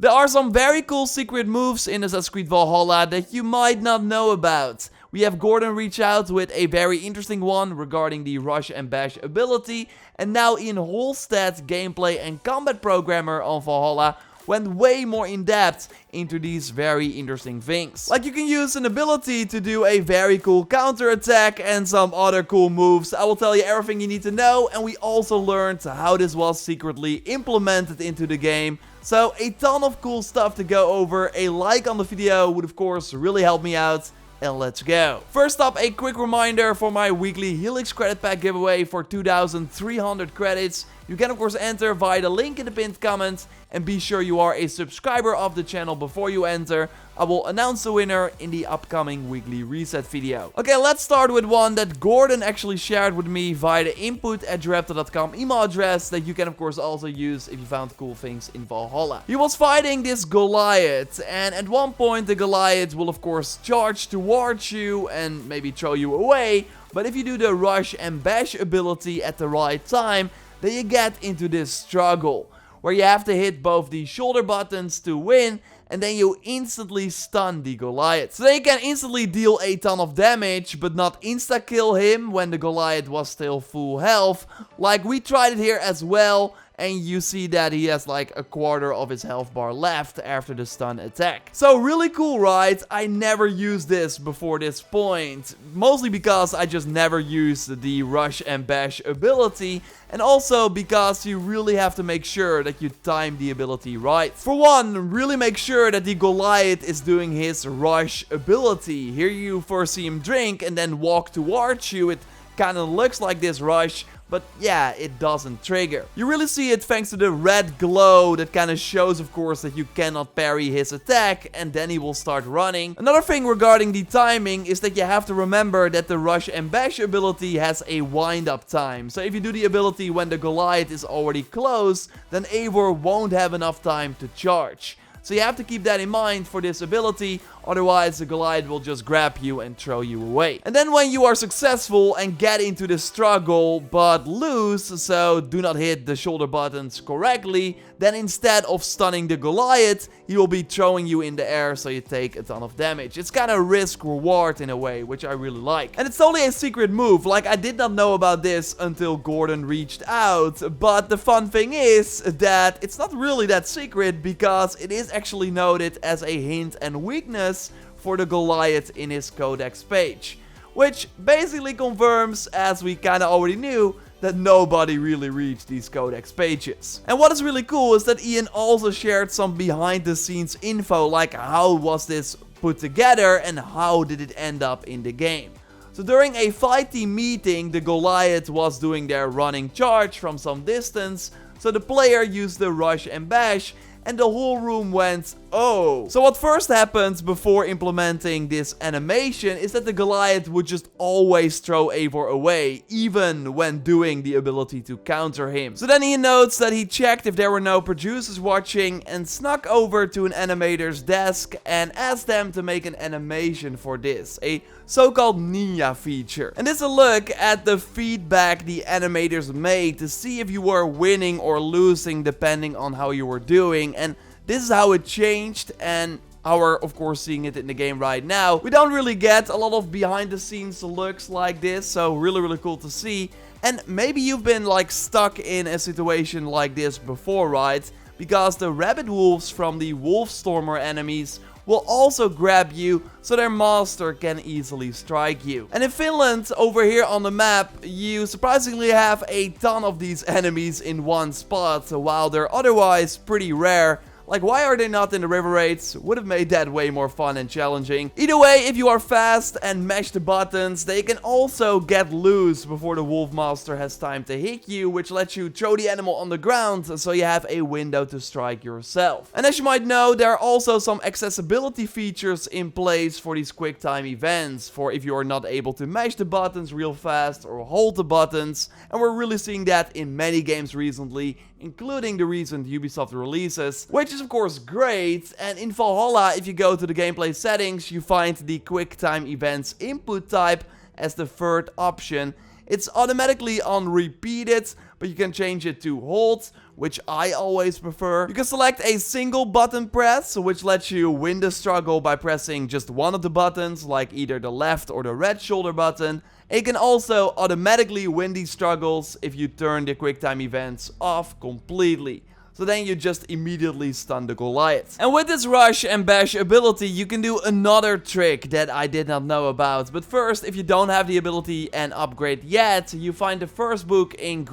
There are some very cool secret moves in Assassin's Creed Valhalla that you might not know about. We have Gordon reach out with a very interesting one regarding the rush and bash ability, and now Ian Holstead, gameplay and combat programmer on Valhalla, went way more in depth into these very interesting things. Like, you can use an ability to do a very cool counter attack and some other cool moves. I will tell you everything you need to know, and we also learned how this was secretly implemented into the game. So a ton of cool stuff to go over. A like on the video would of course really help me out. And let's go. First up, a quick reminder for my weekly Helix credit pack giveaway for 2,300 credits. You can of course enter via the link in the pinned comment, and be sure you are a subscriber of the channel before you enter. I will announce the winner in the upcoming weekly reset video. Okay, let's start with one that Gordon actually shared with me via the input@joraptor.com email address that you can of course also use if you found cool things in Valhalla. He was fighting this Goliath, and at one point the Goliath will of course charge towards you and maybe throw you away, but if you do the rush and bash ability at the right time, then you get into this struggle where you have to hit both the shoulder buttons to win, and then you instantly stun the Goliath. So then you can instantly deal a ton of damage, but not insta-kill him when the Goliath was still full health. Like, we tried it here as well, and you see that he has like a quarter of his health bar left after the stun attack. So really cool, right? I never used this before this point. Mostly because I just never used the rush and bash ability. And also because you really have to make sure that you time the ability right. For one, really make sure that the Goliath is doing his rush ability. Here you first see him drink and then walk towards you. It kind of looks like this rush, but yeah, it doesn't trigger. You really see it thanks to the red glow that kind of shows, of course, that you cannot parry his attack, and then he will start running. Another thing regarding the timing is that you have to remember that the rush and bash ability has a wind-up time. So if you do the ability when the Goliath is already close, then Eivor won't have enough time to charge. So you have to keep that in mind for this ability, otherwise the Goliath will just grab you and throw you away. And then when you are successful and get into the struggle but lose, so do not hit the shoulder buttons correctly, then instead of stunning the Goliath, he will be throwing you in the air, so you take a ton of damage. It's kind of risk-reward in a way, which I really like. And it's only a secret move. Like, I did not know about this until Gordon reached out, but the fun thing is that it's not really that secret, because it is actually noted as a hint and weakness for the Goliath in his codex page, which basically confirms, as we kind of already knew, that nobody really reads these codex pages. And what is really cool is that Ian also shared some behind the scenes info, like how was this put together and how did it end up in the game. So during a fight team meeting, the Goliath was doing their running charge from some distance, so the player used the rush and bash, and the whole room went, oh. So what first happens before implementing this animation is that the Goliath would just always throw Eivor away, even when doing the ability to counter him. So then he notes that he checked if there were no producers watching and snuck over to an animator's desk and asked them to make an animation for this, a so-called ninja feature. And this is a look at the feedback the animators made to see if you were winning or losing depending on how you were doing. And this is how it changed, and how we're of course seeing it in the game right now. We don't really get a lot of behind the scenes looks like this, so really cool to see. And maybe you've been like stuck in a situation like this before, right? Because the rabbit wolves from the Wolfstormer enemies will also grab you, so their master can easily strike you. And in Finland, over here on the map, you surprisingly have a ton of these enemies in one spot, while they're otherwise pretty rare. Like, why are they not in the river raids? Would have made that way more fun and challenging. Either way, if you are fast and mash the buttons, they can also get loose before the Wolf Master has time to hit you, which lets you throw the animal on the ground, so you have a window to strike yourself. And as you might know, there are also some accessibility features in place for these quick time events, for if you are not able to mash the buttons real fast or hold the buttons. And we're really seeing that in many games recently, including the recent Ubisoft releases, which is of course great. And in Valhalla, if you go to the gameplay settings, you find the QuickTime events input type as the third option. It's automatically on repeated, but you can change it to hold, which I always prefer. You can select a single button press, which lets you win the struggle by pressing just one of the buttons, like either the left or the red shoulder button. And you can also automatically win these struggles if you turn the quick time events off completely. So then you just immediately stun the Goliath. And with this rush and bash ability, you can do another trick that I did not know about. But first, if you don't have the ability and upgrade yet, you find the first book in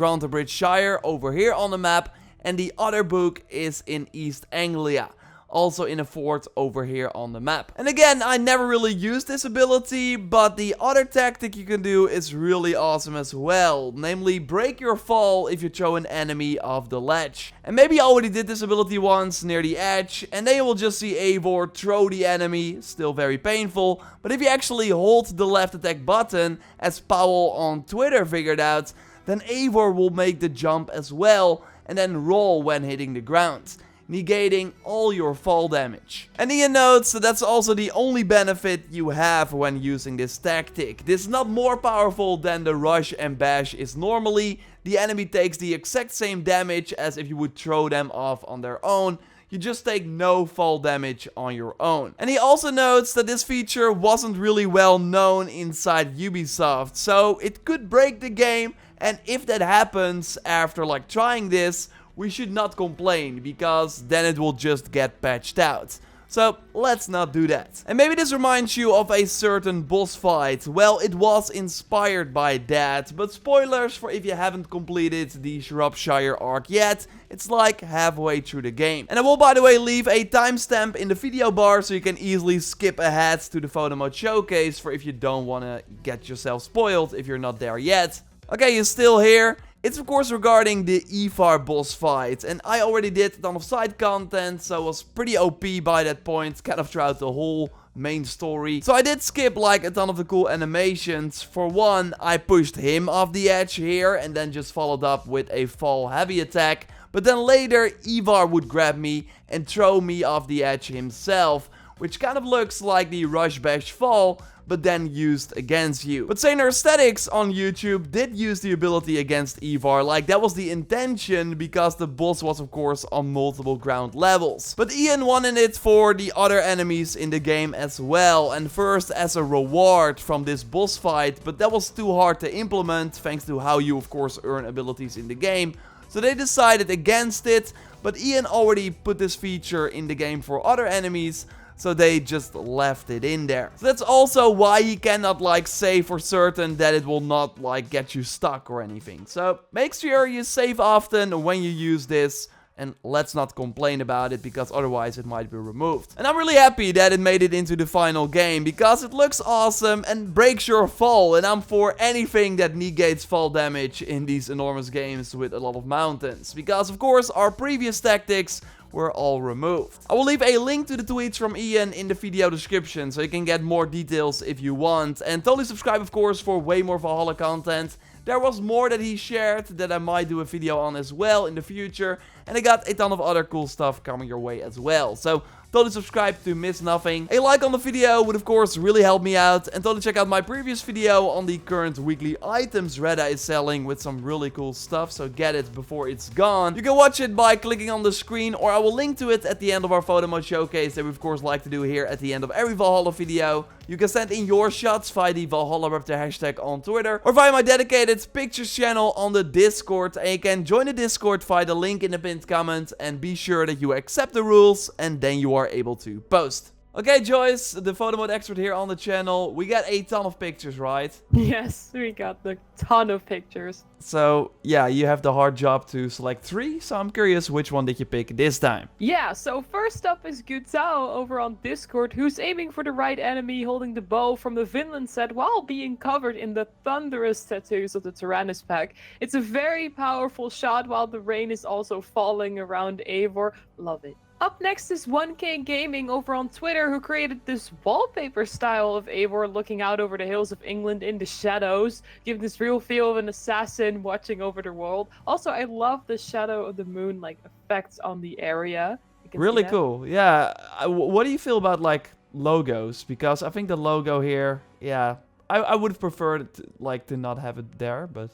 Shire over here on the map. And the other book is in East Anglia, also in a fort over here on the map. And again, I never really used this ability, but the other tactic you can do is really awesome as well. Namely, break your fall if you throw an enemy off the ledge. And maybe I already did this ability once near the edge, and then you will just see Eivor throw the enemy, still very painful. But if you actually hold the left attack button, as Powell on Twitter figured out, then Eivor will make the jump as well, and then roll when hitting the ground, negating all your fall damage. And Ian notes that that's also the only benefit you have when using this tactic. This is not more powerful than the rush and bash is normally. The enemy takes the exact same damage as if you would throw them off on their own. You just take no fall damage on your own. And he also notes that this feature wasn't really well known inside Ubisoft, so it could break the game. And if that happens after like trying this, we should not complain, because then it will just get patched out. So let's not do that. And maybe this reminds you of a certain boss fight. Well, it was inspired by that, but spoilers for if you haven't completed the Shropshire arc yet. It's like halfway through the game. And I will, by the way, leave a timestamp in the video bar so you can easily skip ahead to the photo mode showcase for if you don't want to get yourself spoiled if you're not there yet. Okay, you're still here. It's of course regarding the Ivar boss fight, and I already did a ton of side content, so I was pretty OP by that point, kind of throughout the whole main story. So I did skip like a ton of the cool animations. For one, I pushed him off the edge here, and then just followed up with a fall heavy attack. But then later, Ivar would grab me and throw me off the edge himself, which kind of looks like the rush bash fall, but then used against you. But Zanar Aesthetics on YouTube did use the ability against Ivar, like that was the intention, because the boss was of course on multiple ground levels. But Ian wanted it for the other enemies in the game as well, and first as a reward from this boss fight, but that was too hard to implement thanks to how you of course earn abilities in the game. So they decided against it, but Ian already put this feature in the game for other enemies, so they just left it in there. So that's also why he cannot like say for certain that it will not like get you stuck or anything. So make sure you save often when you use this. And let's not complain about it, because otherwise it might be removed. And I'm really happy that it made it into the final game, because it looks awesome and breaks your fall. And I'm for anything that negates fall damage in these enormous games with a lot of mountains. Because of course our previous tactics were all removed. I will leave a link to the tweets from Ian in the video description, so you can get more details if you want. And totally subscribe of course for way more Valhalla content. There was more that he shared that I might do a video on as well in the future. And I got a ton of other cool stuff coming your way as well. So totally subscribe to miss nothing. A like on the video would of course really help me out. And totally check out my previous video on the current weekly items Redda is selling with some really cool stuff. So get it before it's gone. You can watch it by clicking on the screen, or I will link to it at the end of our photo mode showcase that we of course like to do here at the end of every Valhalla video. You can send in your shots via the ValhallaRaptor hashtag on Twitter, or via my dedicated pictures channel on the Discord. And you can join the Discord via the link in the pinned comment, and be sure that you accept the rules, and then you are able to post. Okay, Joyce, the photo mode expert here on the channel. We got a ton of pictures, right? Yes, we got a ton of pictures. So, yeah, you have the hard job to select 3, so I'm curious which one did you pick this time? Yeah, so first up is Gutao over on Discord, who's aiming for the right enemy holding the bow from the Vinland set while being covered in the thunderous tattoos of the Tyrannus pack. It's a very powerful shot while the rain is also falling around Eivor. Love it. Up next is 1K Gaming over on Twitter, who created this wallpaper style of Eivor looking out over the hills of England in the shadows, giving this real feel of an assassin watching over the world. Also, I love the shadow of the moon like effects on the area. Really cool. Yeah. What do you feel about like logos? Because I think the logo here, yeah, I would have preferred it to not have it there, but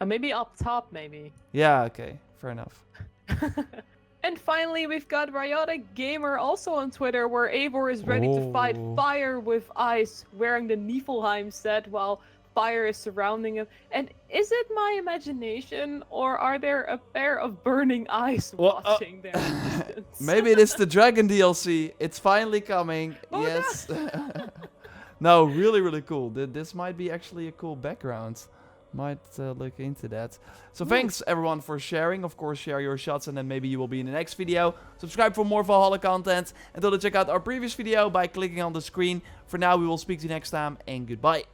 Maybe up top, maybe. Yeah, okay. Fair enough. And finally, we've got Ryotic Gamer also on Twitter, where Eivor is ready to fight Oh. fire with ice, wearing the Niflheim set while fire is surrounding him. And is it my imagination, or are there a pair of burning eyes Well, watching there in the distance? Maybe it is the Dragon DLC. It's finally coming. Oh, no. Yes. No, really, really cool. This might be actually a cool background. Might look into that. So thanks everyone for sharing. Of course, share your shots and then maybe you will be in the next video. Subscribe for more Valhalla content. And to check out our previous video by clicking on the screen. For now, we will speak to you next time and goodbye.